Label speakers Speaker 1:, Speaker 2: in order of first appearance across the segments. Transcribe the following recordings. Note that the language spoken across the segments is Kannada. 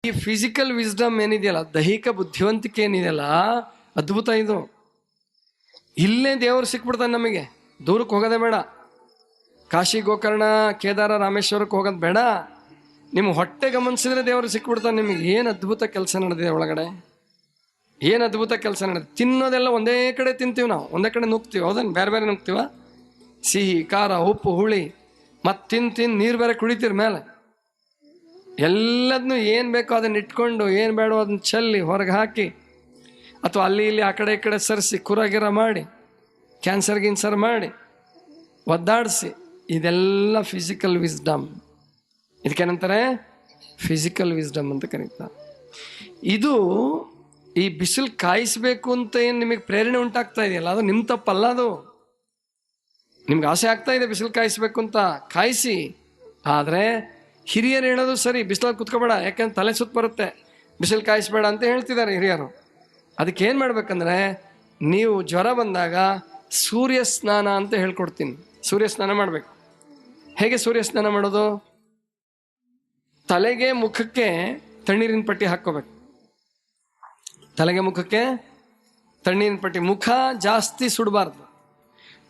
Speaker 1: ಈ ಫಿಸಿಕಲ್ ವಿಸ್ಡಮ್ ಏನಿದೆಯಲ್ಲ, ದೈಹಿಕ ಬುದ್ಧಿವಂತಿಕೆ ಏನಿದೆಯಲ್ಲ, ಅದ್ಭುತ ಇದು. ಇಲ್ಲೇ ದೇವರು ಸಿಕ್ಬಿಡ್ತಾನೆ ನಮಗೆ. ದೂರಕ್ಕೆ ಹೋಗೋದೇ ಬೇಡ. ಕಾಶಿ, ಗೋಕರ್ಣ, ಕೇದಾರ, ರಾಮೇಶ್ವರಕ್ಕೆ ಹೋಗೋದು ಬೇಡ. ನಿಮ್ಮ ಹೊಟ್ಟೆ ಗಮನಿಸಿದ್ರೆ ದೇವರು ಸಿಕ್ಬಿಡ್ತಾನೆ ನಿಮಗೆ. ಏನು ಅದ್ಭುತ ಕೆಲಸ ನಡೆದಿದೆ ಒಳಗಡೆ, ಏನು ಅದ್ಭುತ ಕೆಲಸ ನಡೆದಿದೆ. ತಿನ್ನೋದೆಲ್ಲ ಒಂದೇ ಕಡೆ ತಿಂತೀವಿ ನಾವು, ಒಂದೇ ಕಡೆ ನುಗ್ತೀವಿ. ಹೌದನ್? ಬೇರೆ ಬೇರೆ ನುಗ್ತೀವ. ಸಿಹಿ, ಖಾರ, ಉಪ್ಪು, ಹುಳಿ, ಮತ್ತು ತಿಂದು ನೀರು ಬೇರೆ ಕುಡಿತೀರಿ ಮೇಲೆ. ಎಲ್ಲದನ್ನೂ ಏನು ಬೇಕೋ ಅದನ್ನ ಇಟ್ಕೊಂಡು, ಏನು ಬೇಡೋ ಅದನ್ನ ಚೆಲ್ಲಿ ಹೊರಗೆ ಹಾಕಿ, ಅಥವಾ ಅಲ್ಲಿ ಇಲ್ಲಿ ಆ ಕಡೆ ಈ ಕಡೆ ಸರಿಸಿ ಕುರಗಿರ ಮಾಡಿ, ಕ್ಯಾನ್ಸರ್ ಮಾಡಿ ಒದ್ದಾಡಿಸಿ, ಇದೆಲ್ಲ ಫಿಸಿಕಲ್ ವಿಸ್ಡಮ್. ಇದಕ್ಕೇನಂತಾರೆ? ಫಿಸಿಕಲ್ ವಿಸ್ಡಮ್ ಅಂತ ಕರೀತಾರೆ. ಇದು ಈ ಬಿಸಿಲು ಕಾಯಿಸ್ಬೇಕು ಅಂತ ಏನು ನಿಮಗೆ ಪ್ರೇರಣೆ ಉಂಟಾಗ್ತಾ ಇದೆಯಲ್ಲ, ಅದು ನಿಮ್ಮ ತಪ್ಪಲ್ಲ. ಅದು ನಿಮ್ಗೆ ಆಸೆ ಆಗ್ತಾ ಇದೆ ಬಿಸಿಲು ಕಾಯಿಸ್ಬೇಕು ಅಂತ, ಕಾಯಿಸಿ. ಆದರೆ ಹಿರಿಯರು ಹೇಳೋದು ಸರಿ, ಬಿಸಿಲಲ್ಲಿ ಕುತ್ಕೋಬೇಡ, ಯಾಕೆಂದ್ರೆ ತಲೆ ಸುತ್ತ ಬರುತ್ತೆ, ಬಿಸಿಲು ಕಾಯಿಸ್ಬೇಡ ಅಂತ ಹೇಳ್ತಿದ್ದಾರೆ ಹಿರಿಯರು. ಅದಕ್ಕೆ ಏನು ಮಾಡ್ಬೇಕಂದ್ರೆ, ನೀವು ಜ್ವರ ಬಂದಾಗ ಸೂರ್ಯ ಸ್ನಾನ ಅಂತ ಹೇಳ್ಕೊಡ್ತೀನಿ. ಸೂರ್ಯ ಸ್ನಾನ ಮಾಡಬೇಕು. ಹೇಗೆ ಸೂರ್ಯ ಸ್ನಾನ ಮಾಡೋದು? ತಲೆಗೆ ಮುಖಕ್ಕೆ ತಣ್ಣೀರಿನ ಪಟ್ಟಿ ಹಾಕ್ಕೋಬೇಕು. ತಲೆಗೆ ಮುಖಕ್ಕೆ ತಣ್ಣೀರಿನ ಪಟ್ಟಿ. ಮುಖ ಜಾಸ್ತಿ ಸುಡಬಾರ್ದು,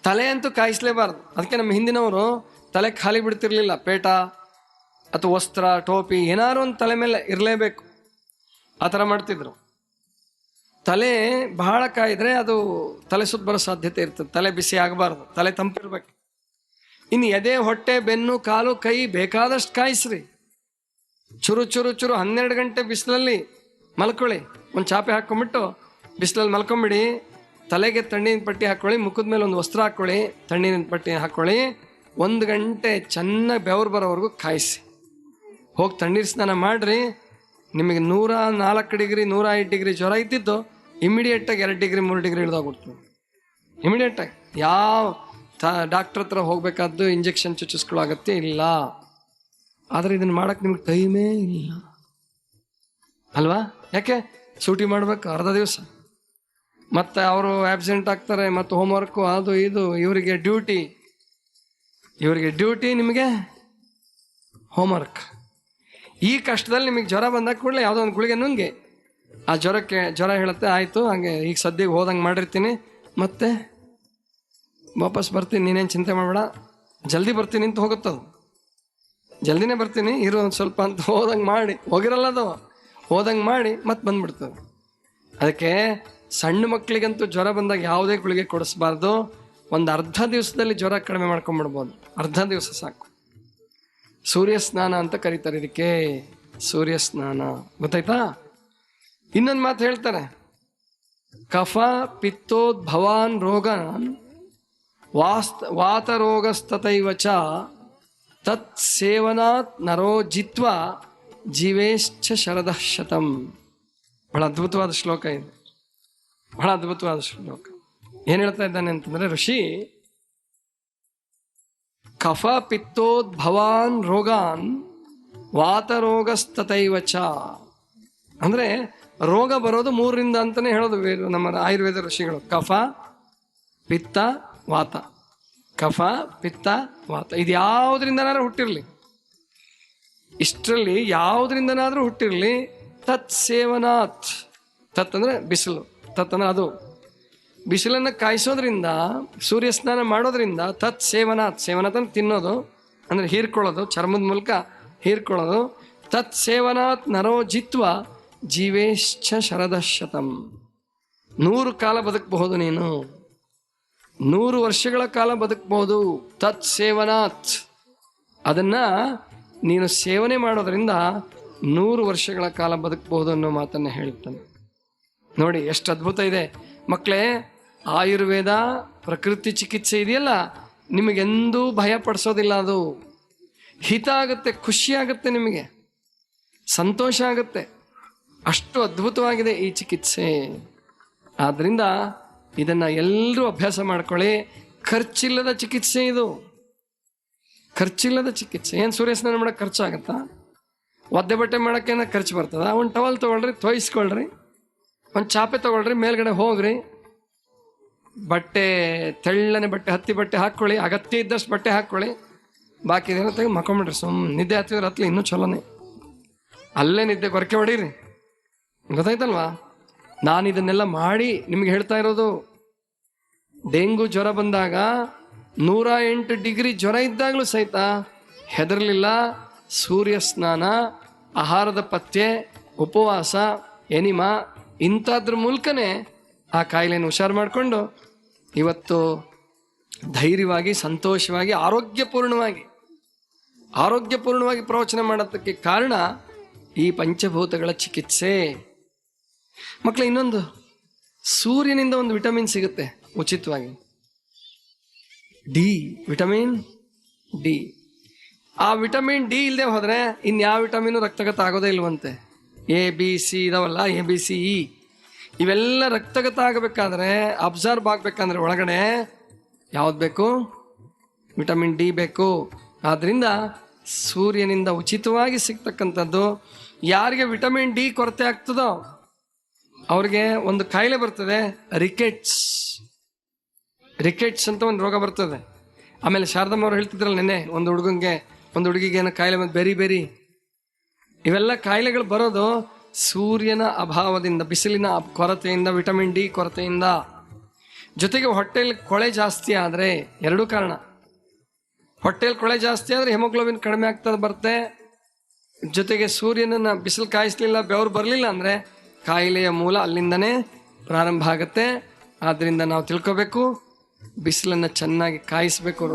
Speaker 1: ತಲೆ ಅಂತೂ ಕಾಯಿಸ್ಲೇಬಾರ್ದು. ಅದಕ್ಕೆ ನಮ್ಮ ಹಿಂದಿನವರು ತಲೆ ಖಾಲಿ ಬಿಡ್ತಿರ್ಲಿಲ್ಲ. ಪೇಟ ಅಥವಾ ವಸ್ತ್ರ, ಟೋಪಿ ಏನಾದ್ರು ಒಂದು ತಲೆ ಮೇಲೆ ಇರಲೇಬೇಕು. ಆ ಥರ ಮಾಡ್ತಿದ್ರು. ತಲೆ ಬಹಳ ಕಾಯಿದ್ರೆ ಅದು ತಲೆ ಸುತ್ತ ಬರೋ ಸಾಧ್ಯತೆ ಇರ್ತದೆ. ತಲೆ ಬಿಸಿ ಆಗಬಾರ್ದು, ತಲೆ ತಂಪಿರ್ಬೇಕು. ಇನ್ನು ಎದೆ, ಹೊಟ್ಟೆ, ಬೆನ್ನು, ಕಾಲು, ಕೈ ಬೇಕಾದಷ್ಟು ಕಾಯಿಸ್ರಿ. ಚುರು ಚುರು ಚುರು 12 ಗಂಟೆ ಬಿಸಿಲಲ್ಲಿ ಮಲ್ಕೊಳ್ಳಿ. ಒಂದು ಚಾಪೆ ಹಾಕ್ಕೊಂಬಿಟ್ಟು ಬಿಸಿಲಲ್ಲಿ ಮಲ್ಕೊಂಬಿಡಿ. ತಲೆಗೆ ತಣ್ಣೀರಿನ ಪಟ್ಟಿ ಹಾಕ್ಕೊಳ್ಳಿ, ಮುಖದ ಮೇಲೆ ಒಂದು ವಸ್ತ್ರ ಹಾಕ್ಕೊಳ್ಳಿ, ತಣ್ಣೀರಿನ ಪಟ್ಟಿ ಹಾಕ್ಕೊಳ್ಳಿ. 1 ಗಂಟೆ ಚೆನ್ನಾಗಿ ಬೆವರು ಬರೋವರೆಗೂ ಕಾಯಿಸಿ. ಹೋಗಿ ತಣ್ಣೀರು ಸ್ನಾನ ಮಾಡಿರಿ. ನಿಮಗೆ 104 ಡಿಗ್ರಿ 105 ಡಿಗ್ರಿ ಜ್ವರ ಇದ್ದಿದ್ದು ಇಮಿಡಿಯೇಟಾಗಿ 2 ಡಿಗ್ರಿ 3 ಡಿಗ್ರಿ ಇಳಿದೋಗ್ಬಿಡ್ತು. ಇಮಿಡಿಯೇಟಾಗಿ ಯಾವ ಡಾಕ್ಟ್ರ್ ಹತ್ರ ಹೋಗ್ಬೇಕಾದ್ದು, ಇಂಜೆಕ್ಷನ್ ಚುಚ್ಚಿಸ್ಕೊಳ್ಳೋ ಅಗತ್ಯ ಇಲ್ಲ. ಆದರೆ ಇದನ್ನು ಮಾಡೋಕ್ಕೆ ನಿಮ್ಗೆ ಟೈಮೇ ಇಲ್ಲ ಅಲ್ವಾ? ಯಾಕೆ? ಸೂಟಿ ಮಾಡ್ಬೇಕು ಅರ್ಧ ದಿವಸ, ಮತ್ತು ಅವರು ಆಬ್ಸೆಂಟ್ ಆಗ್ತಾರೆ, ಮತ್ತು ಹೋಮ್ವರ್ಕು, ಅದು ಇದು. ಇವರಿಗೆ ಡ್ಯೂಟಿ, ನಿಮಗೆ ಹೋಮ್ವರ್ಕ್. ಈ ಕಷ್ಟದಲ್ಲಿ ನಿಮಗೆ ಜ್ವರ ಬಂದಾಗ ಕೂಡಲೇ ಯಾವುದೋ ಒಂದು ಗುಳಿಗೆ ನುಂಗಿ, ಆ ಜ್ವರ ಹೇಳುತ್ತೆ, ಆಯಿತು ಹಾಗೆ ಈಗ ಸದ್ಯಕ್ಕೆ ಹೋದಂಗೆ ಮಾಡಿರ್ತೀನಿ, ಮತ್ತೆ ವಾಪಸ್ ಬರ್ತೀನಿ, ನೀನೇನು ಚಿಂತೆ ಮಾಡಬೇಡ, ಜಲ್ದಿ ಬರ್ತೀನಿ ಅಂತ ಹೋಗುತ್ತದು. ಜಲ್ದಿನೇ ಬರ್ತೀನಿ ಇರು ಒಂದು ಸ್ವಲ್ಪ ಅಂತ ಹೋದಂಗೆ ಮಾಡಿ, ಹೋಗಿರಲ್ಲ ಅದು, ಹೋದಂಗೆ ಮಾಡಿ ಮತ್ತೆ ಬಂದ್ಬಿಡ್ತದೆ. ಅದಕ್ಕೆ ಸಣ್ಣ ಮಕ್ಕಳಿಗಂತೂ ಜ್ವರ ಬಂದಾಗ ಯಾವುದೇ ಗುಳಿಗೆ ಕೊಡಿಸ್ಬಾರ್ದು. ಒಂದು ಅರ್ಧ ದಿವಸದಲ್ಲಿ ಜ್ವರ ಕಡಿಮೆ ಮಾಡ್ಕೊಂಡ್ಬಿಡ್ಬೋದು. ಅರ್ಧ ದಿವಸ ಸಾಕು. ಸೂರ್ಯ ಸ್ನಾನ ಅಂತ ಕರೀತಾರೆ ಇದಕ್ಕೆ, ಸೂರ್ಯ ಸ್ನಾನ. ಗೊತ್ತಾಯ್ತಾ? ಇನ್ನೊಂದು ಮಾತು ಹೇಳ್ತಾರೆ, ಕಫ ಪಿತ್ತೋದ್ಭವಾನ್ ರೋಗಾನ್ ವಾತ ರೋಗಸ್ತತೈವ ಚ ತತ್ ಸೇವನಾತ್ ನರೋ ಜಿತ್ವಾ ಜೀವೇಶ್ಚ ಶರದಃ ಶತಂ. ಬಹಳ ಅದ್ಭುತವಾದ ಶ್ಲೋಕ ಇದು, ಬಹಳ ಅದ್ಭುತವಾದ ಶ್ಲೋಕ. ಏನು ಹೇಳ್ತಾ ಇದ್ದಾನೆ ಅಂತಂದ್ರೆ ಋಷಿ, ಕಫ ಪಿತ್ತೋದ್ಭವಾನ್ ರೋಗಾನ್ ವಾತರೋಗಸ್ತತೈವ ಚ. ಅಂದರೆ ರೋಗ ಬರೋದು 3ರಿಂದ ಅಂತಲೇ ಹೇಳೋದು ನಮ್ಮ ಆಯುರ್ವೇದ ಋಷಿಗಳು. ಕಫ, ಪಿತ್ತ, ವಾತ. ಕಫ, ಪಿತ್ತ, ವಾತ. ಇದು ಯಾವುದರಿಂದನಾದ್ರೂ ಹುಟ್ಟಿರಲಿ, ಇಷ್ಟರಲ್ಲಿ ಯಾವುದರಿಂದನಾದ್ರೂ ಹುಟ್ಟಿರಲಿ, ತತ್ ಸೇವನಾತ್. ತತ್ ಅಂದರೆ ಬಿಸಿಲು, ತತ್ ಅಂದರೆ ಅದು. ಬಿಸಿಲನ್ನು ಕಾಯಿಸೋದ್ರಿಂದ, ಸೂರ್ಯ ಸ್ನಾನ ಮಾಡೋದ್ರಿಂದ, ತತ್ ಸೇವನಾತ್. ಸೇವನಾತ್ ಅಂದ್ರೆ ತಿನ್ನೋದು, ಅಂದರೆ ಹೀರ್ಕೊಳ್ಳೋದು, ಚರ್ಮದ ಮೂಲಕ ಹೀರ್ಕೊಳ್ಳೋದು. ತತ್ ಸೇವನಾತ್ ನರೋ ಜಿತ್ವ ಜೀವೇಶ್ಚ ಶರದಃ ಶತಂ. 100 ಕಾಲ ಬದುಕಬಹುದು ನೀನು, 100 ವರ್ಷಗಳ ಕಾಲ ಬದುಕಬಹುದು. ತತ್ ಸೇವನಾತ್. ಅದನ್ನು ನೀನು ಸೇವನೆ ಮಾಡೋದ್ರಿಂದ 100 ವರ್ಷಗಳ ಕಾಲ ಬದುಕಬಹುದು ಅನ್ನೋ ಮಾತನ್ನು ಹೇಳ್ತಾನೆ. ನೋಡಿ ಎಷ್ಟು ಅದ್ಭುತ ಇದೆ ಮಕ್ಕಳೇ. ಆಯುರ್ವೇದ, ಪ್ರಕೃತಿ ಚಿಕಿತ್ಸೆ ಇದೆಯಲ್ಲ, ನಿಮಗೆಂದೂ ಭಯ ಪಡಿಸೋದಿಲ್ಲ. ಅದು ಹಿತ ಆಗುತ್ತೆ, ಖುಷಿ ಆಗುತ್ತೆ, ನಿಮಗೆ ಸಂತೋಷ ಆಗುತ್ತೆ. ಅಷ್ಟು ಅದ್ಭುತವಾಗಿದೆ ಈ ಚಿಕಿತ್ಸೆ. ಆದ್ದರಿಂದ ಇದನ್ನು ಎಲ್ಲರೂ ಅಭ್ಯಾಸ ಮಾಡ್ಕೊಳ್ಳಿ. ಖರ್ಚಿಲ್ಲದ ಚಿಕಿತ್ಸೆ ಇದು, ಖರ್ಚಿಲ್ಲದ ಚಿಕಿತ್ಸೆ. ಏನು ಸೂರ್ಯ ಸ್ನಾನ ಮಾಡೋಕ್ಕೆ ಖರ್ಚಾಗತ್ತಾ? ಒದ್ದೆ ಬಟ್ಟೆ ಮಾಡೋಕ್ಕೇನ ಖರ್ಚು ಬರ್ತದ? ಒಂದು ಟವಲ್ ತೊಗೊಳ್ರಿ, ತೊಯಿಸ್ಕೊಳ್ರಿ, ಒಂದು ಚಾಪೆ ತೊಗೊಳ್ರಿ, ಮೇಲ್ಗಡೆ ಹೋಗ್ರಿ, ಬಟ್ಟೆ ತೆಳ್ಳನೆ ಬಟ್ಟೆ, ಹತ್ತಿ ಬಟ್ಟೆ ಹಾಕ್ಕೊಳ್ಳಿ, ಅಗತ್ಯ ಇದ್ದಷ್ಟು ಬಟ್ಟೆ ಹಾಕ್ಕೊಳ್ಳಿ, ಬಾಕಿ ಇದೇನೋ ತೆಗೆದು ಮಕ್ಕೊಂಬಿಡ್ರಿ. ನಿದ್ದೆ ಹತ್ತಿದ್ರೆ ಹತ್ತಲಿ ಇನ್ನೂ ಚಲೋನೆ. ಅಲ್ಲೇ ನಿದ್ದೆ ಕೊರಕೆ ಹೊಡೀರಿ. ಗೊತ್ತಾಯ್ತಲ್ವಾ? ನಾನು ಇದನ್ನೆಲ್ಲ ಮಾಡಿ ನಿಮ್ಗೆ ಹೇಳ್ತಾ ಇರೋದು. ಡೆಂಗು ಜ್ವರ ಬಂದಾಗ 108 ಡಿಗ್ರಿ ಜ್ವರ ಇದ್ದಾಗಲೂ ಸಹಿತ ಹೆದರಲಿಲ್ಲ. ಸೂರ್ಯ ಸ್ನಾನ, ಆಹಾರದ ಪಥ್ಯ, ಉಪವಾಸ, ಎನಿಮಾ ಇಂಥದ್ರ ಮೂಲಕನೇ ಆ ಕಾಯಿಲೆಯನ್ನು ಹುಷಾರು ಮಾಡಿಕೊಂಡು ಇವತ್ತು ಧೈರ್ಯವಾಗಿ, ಸಂತೋಷವಾಗಿ, ಆರೋಗ್ಯಪೂರ್ಣವಾಗಿ ಪ್ರವಚನ ಮಾಡೋದಕ್ಕೆ ಕಾರಣ ಈ ಪಂಚಭೂತಗಳ ಚಿಕಿತ್ಸೆ. ಮಕ್ಕಳ, ಇನ್ನೊಂದು, ಸೂರ್ಯನಿಂದ ಒಂದು ವಿಟಮಿನ್ ಸಿಗುತ್ತೆ ಉಚಿತವಾಗಿ, ಡಿ, ವಿಟಮಿನ್ ಡಿ. ಆ ವಿಟಮಿನ್ ಡಿ ಇಲ್ಲದೆ ಹೋದರೆ ಇನ್ಯಾವ ವಿಟಮಿನ್ ರಕ್ತಗತ ಆಗೋದೇ ಇಲ್ವಂತೆ. ಎ ಬಿ ಸಿ ಇದಾವಲ್ಲ, ಎ ಬಿ ಸಿ ಇ, ಇವೆಲ್ಲ ರಕ್ತಗತ ಆಗಬೇಕಾದ್ರೆ, ಅಬ್ಸರ್ವ್ ಆಗಬೇಕಂದ್ರೆ ಒಳಗಡೆ ಯಾವ್ದು ಬೇಕು? ವಿಟಮಿನ್ ಡಿ ಬೇಕು. ಆದ್ದರಿಂದ ಸೂರ್ಯನಿಂದ ಉಚಿತವಾಗಿ ಸಿಗ್ತಕ್ಕಂಥದ್ದು. ಯಾರಿಗೆ ವಿಟಮಿನ್ ಡಿ ಕೊರತೆ ಆಗ್ತದೋ ಅವ್ರಿಗೆ ಒಂದು ಕಾಯಿಲೆ ಬರ್ತದೆ, ರಿಕೆಟ್ಸ್ ಅಂತ ಒಂದು ರೋಗ ಬರ್ತದೆ. ಆಮೇಲೆ ಶಾರದಮ್ಮ ಅವ್ರು ಹೇಳ್ತಿದ್ರಲ್ಲ ನೆನ್ನೆ, ಒಂದು ಹುಡುಗಿಗೆ ಏನೋ ಕಾಯಿಲೆ ಬಂದು ಬೆರಿ, ಇವೆಲ್ಲ ಕಾಯಿಲೆಗಳು ಬರೋದು ಸೂರ್ಯನ ಅಭಾವದಿಂದ, ಬಿಸಿಲಿನ ಕೊರತೆಯಿಂದ, ವಿಟಮಿನ್ ಡಿ ಕೊರತೆಯಿಂದ. ಜೊತೆಗೆ ಹೊಟ್ಟೆಯಲ್ಲಿ ಕೊಳೆ ಜಾಸ್ತಿ ಆದರೆ, ಎರಡೂ ಕಾರಣ. ಹೊಟ್ಟೆಯಲ್ಲಿ ಕೊಳೆ ಜಾಸ್ತಿ ಆದರೆ ಹೆಮೋಗ್ಲೋಬಿನ್ ಕಡಿಮೆ ಆಗ್ತದೆ ಬರುತ್ತೆ. ಜೊತೆಗೆ ಸೂರ್ಯನನ್ನ ಬಿಸಿಲು ಕಾಯಿಸ್ಲಿಲ್ಲ, ಬೆವರು ಬರಲಿಲ್ಲ ಅಂದರೆ ಕಾಯಿಲೆಯ ಮೂಲ ಅಲ್ಲಿಂದನೇ ಪ್ರಾರಂಭ ಆಗುತ್ತೆ. ಆದ್ದರಿಂದ ನಾವು ತಿಳ್ಕೋಬೇಕು, ಬಿಸಿಲನ್ನು ಚೆನ್ನಾಗಿ ಕಾಯಿಸ್ಬೇಕು.